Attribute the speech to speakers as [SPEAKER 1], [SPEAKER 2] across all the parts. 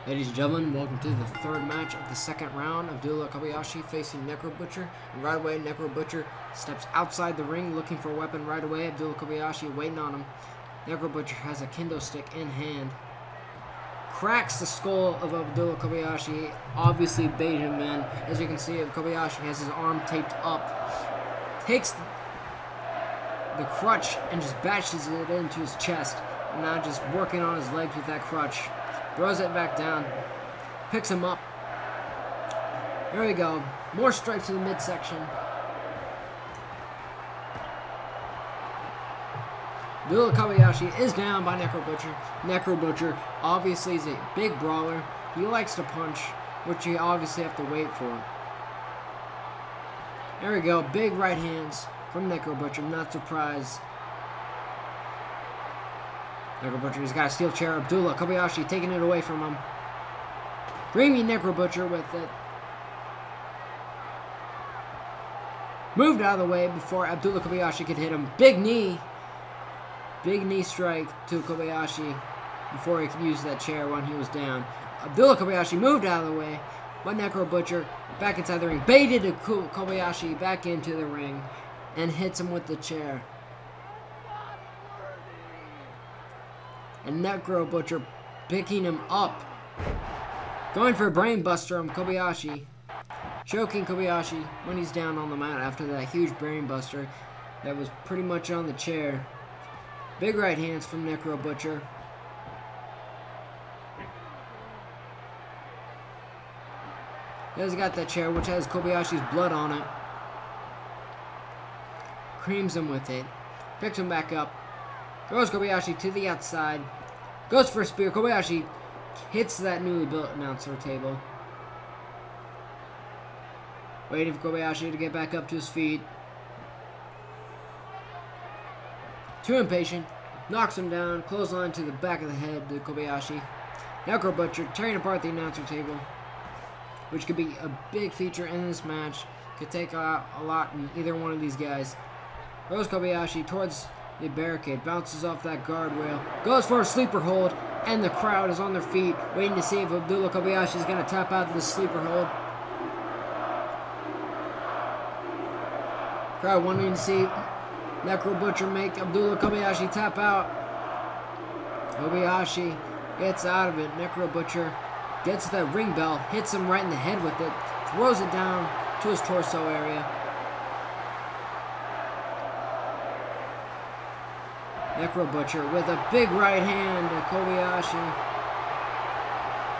[SPEAKER 1] Ladies and gentlemen, welcome to the third match of the second round. Abdullah Kobayashi facing Necro Butcher. And right away, Necro Butcher steps outside the ring looking for a weapon right away. Abdullah Kobayashi waiting on him. Necro Butcher has a kendo stick in hand. Cracks the skull of Abdullah Kobayashi. Obviously baited him in. As you can see, Kobayashi has his arm taped up. Takes the crutch and just bashes it into his chest. And now just working on his legs with that crutch. Throws it back down. Picks him up. There we go. More strikes to the midsection. Abdullah Kobayashi is down by Necro Butcher. Necro Butcher obviously is a big brawler. He likes to punch, which you obviously have to wait for. There we go. Big right hands from Necro Butcher. Not surprised. Necro Butcher, he's got a steel chair. Abdullah Kobayashi taking it away from him. Dreamy Necro Butcher with it. Moved out of the way before Abdullah Kobayashi could hit him. Big knee. Big knee strike to Kobayashi before he could use that chair when he was down. Abdullah Kobayashi moved out of the way, but Necro Butcher back inside the ring. Baited Kobayashi back into the ring and hits him with the chair. And Necro Butcher picking him up. Going for a brain buster on Kobayashi. Choking Kobayashi when he's down on the mat after that huge brain buster that was pretty much on the chair. Big right hands from Necro Butcher. He's got that chair which has Kobayashi's blood on it. Creams him with it. Picks him back up. Throws Kobayashi to the outside. Goes for a spear. Kobayashi hits that newly built announcer table. Waiting for Kobayashi to get back up to his feet. Too impatient. Knocks him down. Clothesline to the back of the head to Kobayashi. Necro Butcher tearing apart the announcer table, which could be a big feature in this match. Could take out a lot in either one of these guys. Throws Kobayashi towards the barricade, bounces off that guardrail, goes for a sleeper hold, and the crowd is on their feet, waiting to see if Abdullah Kobayashi is going to tap out of the sleeper hold. Crowd wanting to see Necro Butcher make Abdullah Kobayashi tap out. Kobayashi gets out of it. Necro Butcher gets the ring bell, hits him right in the head with it, throws it down to his torso area. Necro Butcher with a big right hand to Kobayashi.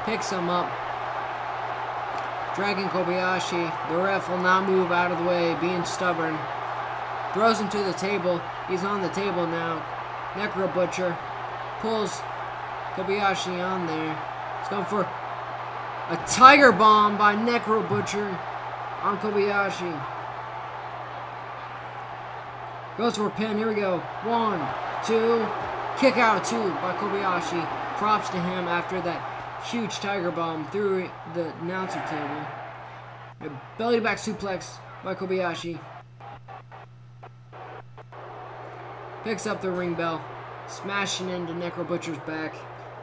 [SPEAKER 1] Picks him up. Dragging Kobayashi. The ref will not move out of the way, being stubborn. Throws him to the table. He's on the table now. Necro Butcher pulls Kobayashi on there. He's going for a tiger bomb by Necro Butcher on Kobayashi. Goes for a pin. Here we go. 1, 2. Kick out 2 by Kobayashi. Props to him after that huge tiger bomb through the announcer table. A belly back suplex by Kobayashi. Picks up the ring bell. Smashing into Necro Butcher's back.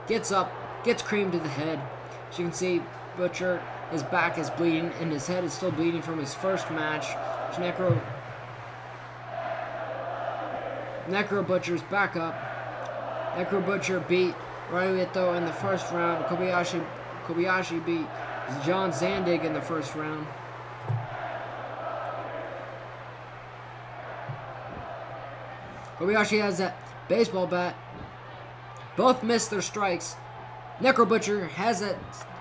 [SPEAKER 1] Gets up. Gets creamed to the head. As you can see, Butcher, his back is bleeding and his head is still bleeding from his first match. Necro Butcher's back up. Necro Butcher beat Rayuito in the first round. Kobayashi beat John Zandig in the first round. Kobayashi has that baseball bat. Both missed their strikes. Necro Butcher has that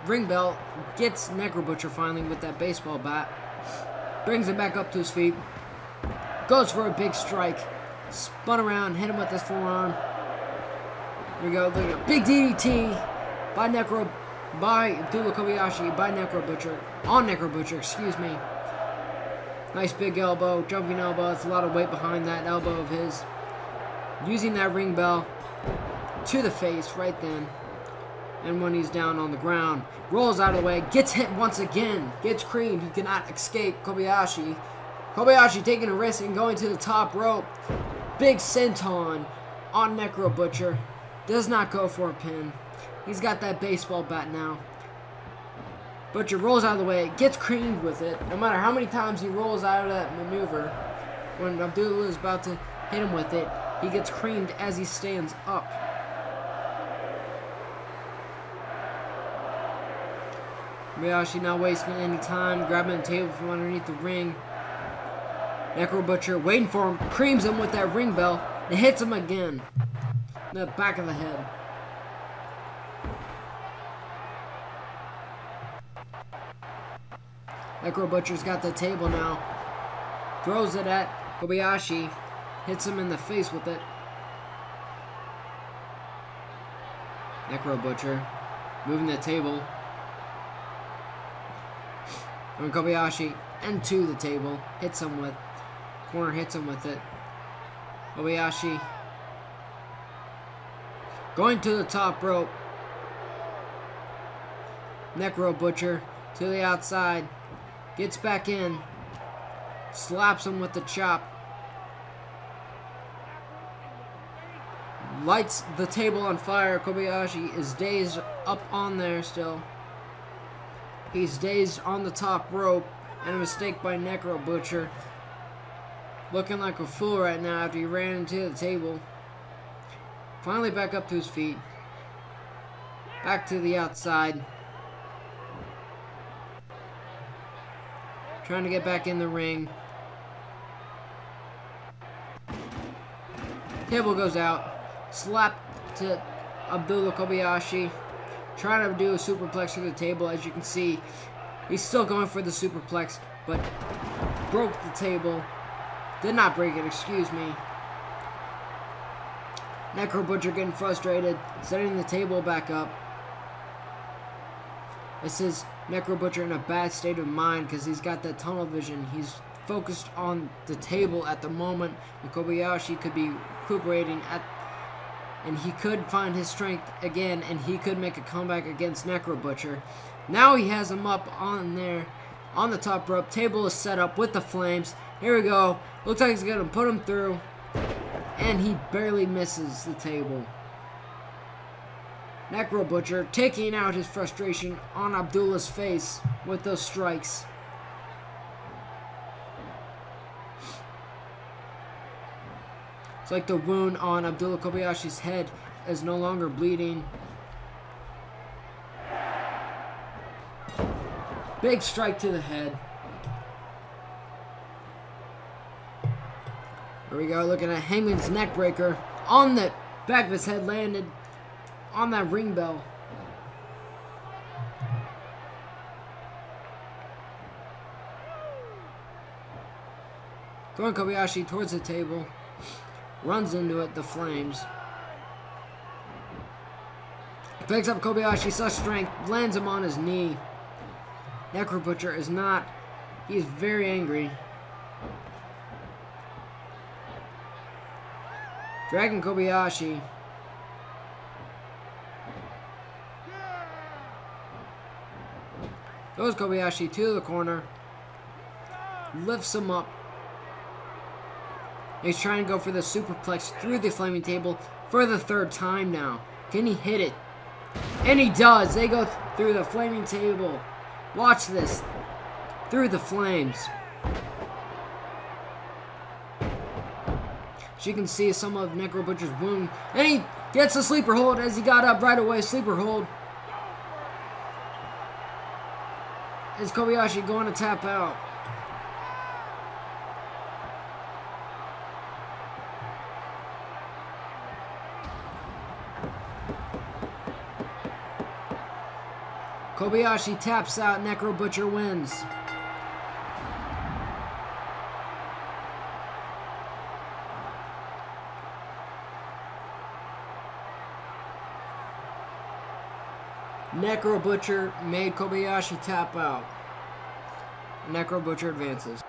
[SPEAKER 1] ring bell. Gets Necro Butcher finally with that baseball bat. Brings him back up to his feet. Goes for a big strike. Spun around, hit him with his forearm. Here we go. Look at a big DDT by Abdullah Kobayashi, by Necro Butcher. On Necro Butcher, excuse me. Nice big elbow, jumping elbow. That's a lot of weight behind that elbow of his. Using that ring bell to the face right then. And when he's down on the ground, rolls out of the way, gets hit once again, gets creamed. He cannot escape Kobayashi. Kobayashi taking a risk and going to the top rope. Big senton on Necro Butcher. Does not go for a pin. He's got that baseball bat now. Butcher rolls out of the way, gets creamed with it. No matter how many times he rolls out of that maneuver, when Abdullah is about to hit him with it, he gets creamed as he stands up. Kobayashi not wasting any time, grabbing the table from underneath the ring. Necro Butcher waiting for him, creams him with that ring bell, and hits him again in the back of the head. Necro Butcher's got the table now, throws it at Kobayashi, hits him in the face with it. Necro Butcher moving the table. And Kobayashi into the table, hits him with, corner hits him with it. Kobayashi going to the top rope. Necro Butcher to the outside, gets back in, slaps him with the chop. Lights the table on fire. Kobayashi is dazed up on there still. He's dazed on the top rope, and a mistake by Necro Butcher. Looking like a fool right now after he ran into the table. Finally back up to his feet. Back to the outside. Trying to get back in the ring. Table goes out. Slap to Abdullah Kobayashi. Trying to do a superplex through the table. As you can see, he's still going for the superplex, but broke the table. Did not break it, excuse me. Necro Butcher getting frustrated, setting the table back up. This is Necro Butcher in a bad state of mind because he's got that tunnel vision. He's focused on the table at the moment, and Kobayashi could be recuperating and he could find his strength again, and he could make a comeback against Necro Butcher. Now he has him up on there, on the top rope. Table is set up with the flames. Here we go. Looks like he's going to put him through, and he barely misses the table. Necro Butcher taking out his frustration on Abdullah's face with those strikes. It's like the wound on Abdullah Kobayashi's head is no longer bleeding. Big strike to the head. Here we go, looking at Hangman's neck breaker on the back of his head, landed on that ring bell. Throwing Kobayashi towards the table. Runs into it, the flames. Picks up Kobayashi, such strength, lands him on his knee. Necro Butcher is not, he is very angry. Dragging Kobayashi. Goes Kobayashi to the corner. Lifts him up. He's trying to go for the superplex through the flaming table for the third time now. Can he hit it? And he does. They go through the flaming table. Watch this. Through the flames. As you can see some of Necro Butcher's wound. And he gets a sleeper hold as he got up right away. Sleeper hold. Is Kobayashi going to tap out? Kobayashi taps out. Necro Butcher wins. Necro Butcher made Kobayashi tap out. Necro Butcher advances.